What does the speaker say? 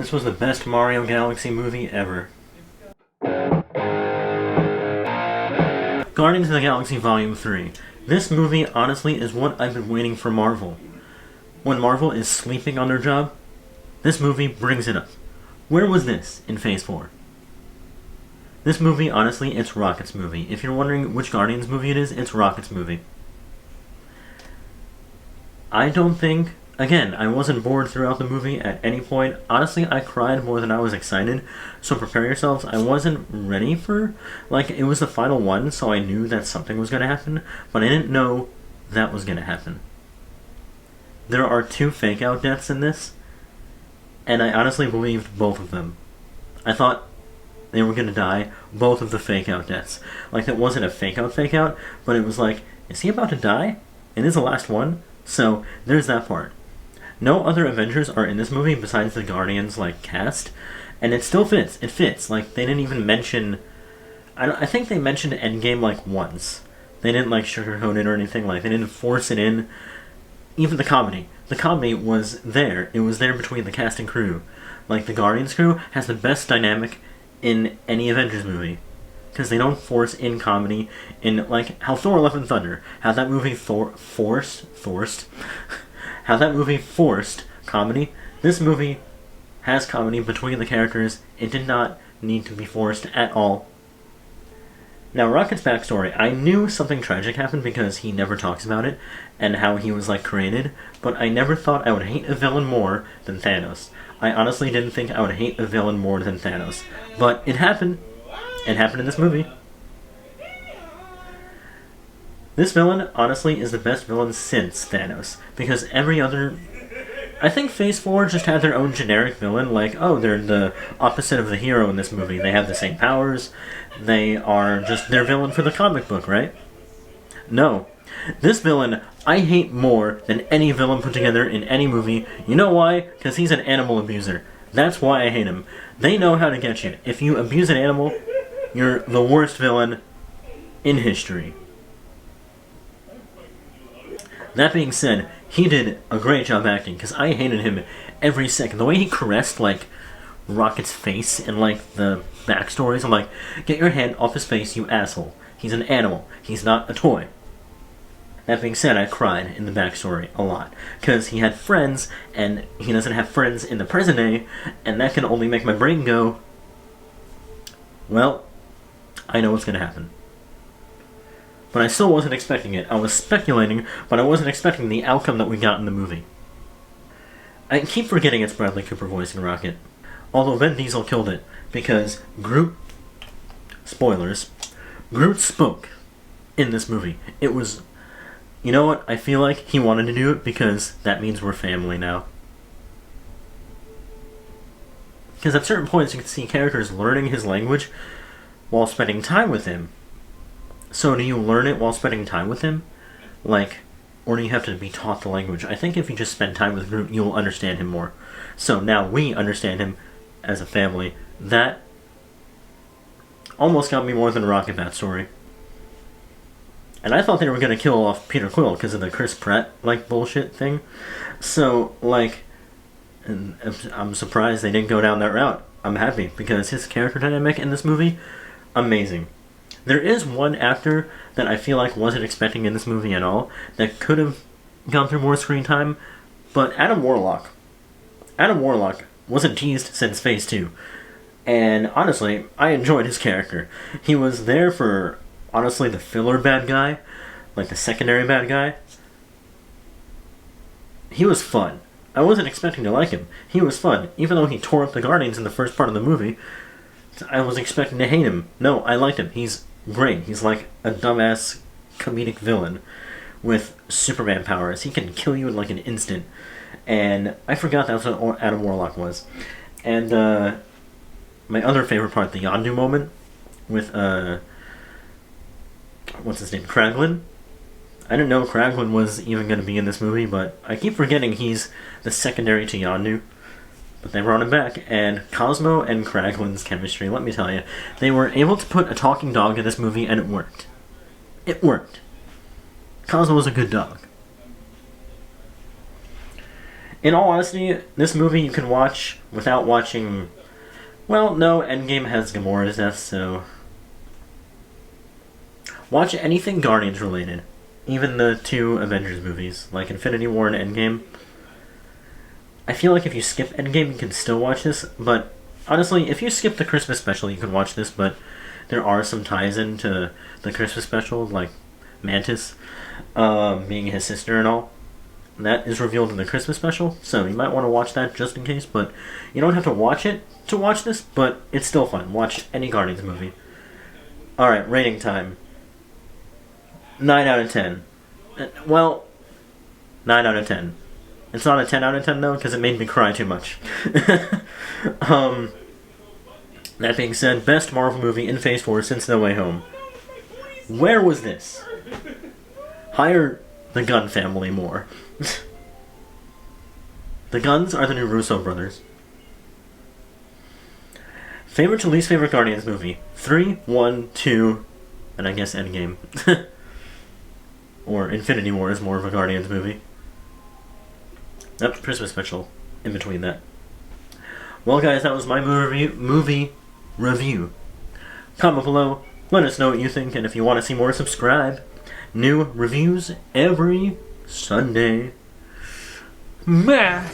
This was the best Mario Galaxy movie ever. Guardians of the Galaxy Volume 3. This movie, honestly, is what I've been waiting for Marvel. When Marvel is sleeping on their job, this movie brings it up. Where was this in Phase 4? This movie, honestly, it's Rocket's movie. If you're wondering which Guardians movie it is, it's Rocket's movie. I don't think... Again, I wasn't bored throughout the movie at any point. Honestly, I cried more than I was excited, so prepare yourselves. I wasn't ready for... it was the final one, so I knew that something was going to happen, but I didn't know that was going to happen. There are 2 fake-out deaths in this, and I honestly believed both of them. I thought they were going to die, both of the fake-out deaths. That wasn't a fake-out, but it was is he about to die? It is the last one, so there's that part. No other Avengers are in this movie besides the Guardians, cast, and it still fits. It fits. They didn't even mention... I think they mentioned Endgame, once. They didn't, sugarcoat it or anything. They didn't force it in. Even the comedy. The comedy was there. It was there between the cast and crew. The Guardians crew has the best dynamic in any Avengers movie. Because they don't force in comedy in, how Thor Love and Thunder. How that movie forced... How that movie forced comedy. This movie has comedy between the characters. It did not need to be forced at all. Now, Rocket's backstory. I knew something tragic happened because he never talks about it and how he was, created, but I never thought I would hate a villain more than Thanos. I honestly didn't think I would hate a villain more than Thanos. But it happened. It happened in this movie. This villain, honestly, is the best villain since Thanos, because every other... I think Phase 4 just had their own generic villain, they're the opposite of the hero in this movie. They have the same powers, they are just their villain for the comic book, right? No. This villain, I hate more than any villain put together in any movie. You know why? Because he's an animal abuser. That's why I hate him. They know how to get you. If you abuse an animal, you're the worst villain in history. That being said, he did a great job acting, because I hated him every second. The way he caressed, Rocket's face and, the backstories, I'm get your hand off his face, you asshole. He's an animal. He's not a toy. That being said, I cried in the backstory a lot, because he had friends, and he doesn't have friends in the present day, and that can only make my brain go, well, I know what's going to happen. But I still wasn't expecting it. I was speculating, but I wasn't expecting the outcome that we got in the movie. I keep forgetting it's Bradley Cooper voicing Rocket. Although Vin Diesel killed it, because Groot... Spoilers. Groot spoke in this movie. It was... You know what? I feel like he wanted to do it because that means we're family now. Because at certain points you can see characters learning his language while spending time with him. So do you learn it while spending time with him? Or do you have to be taught the language? I think if you just spend time with Groot, you'll understand him more. So now we understand him as a family. That almost got me more than Rocket backstory. And I thought they were going to kill off Peter Quill because of the Chris Pratt, bullshit thing. So, and I'm surprised they didn't go down that route. I'm happy, because his character dynamic in this movie, amazing. There is one actor that I feel wasn't expecting in this movie at all, that could have gone through more screen time, but Adam Warlock. Adam Warlock wasn't teased since Phase 2. And honestly, I enjoyed his character. He was there for, honestly, the filler bad guy, the secondary bad guy. He was fun. I wasn't expecting to like him. He was fun. Even though he tore up the Guardians in the first part of the movie, I was expecting to hate him. No, I liked him. He's great. He's a dumbass comedic villain with Superman powers. He can kill you in an instant. And I forgot that's what Adam Warlock was. And my other favorite part, the Yondu moment with what's his name, Cracklin'. I didn't know Cracklin' was even going to be in this movie, but I keep forgetting he's the secondary to Yondu. But they brought him back, and Cosmo and Cracklin'S chemistry, let me tell you, they were able to put a talking dog in this movie, and it worked. It worked. Cosmo was a good dog. In all honesty, this movie you can watch without watching... Well, no, Endgame has Gamora's death, so... Watch anything Guardians related. Even the 2 Avengers movies, like Infinity War and Endgame. I feel like if you skip Endgame, you can still watch this, but honestly, if you skip the Christmas special, you can watch this, but there are some ties into the Christmas special, like Mantis being his sister and all. That is revealed in the Christmas special, so you might want to watch that just in case, but you don't have to watch it to watch this, but it's still fun. Watch any Guardians movie. Alright, rating time. 9 out of 10. Well, 9 out of 10. It's not a 10 out of 10 though, because it made me cry too much. That being said, best Marvel movie in Phase 4 since No Way Home. Where was this? Hire the Gunn family more. The Gunns are the new Russo brothers. Favorite to least favorite Guardians movie? 3, 1, 2, and I guess Endgame. Or Infinity War is more of a Guardians movie. Yep, Christmas special in between that. Well guys, that was my movie review. Comment below, let us know what you think, and if you want to see more, subscribe. New reviews every Sunday. Meh.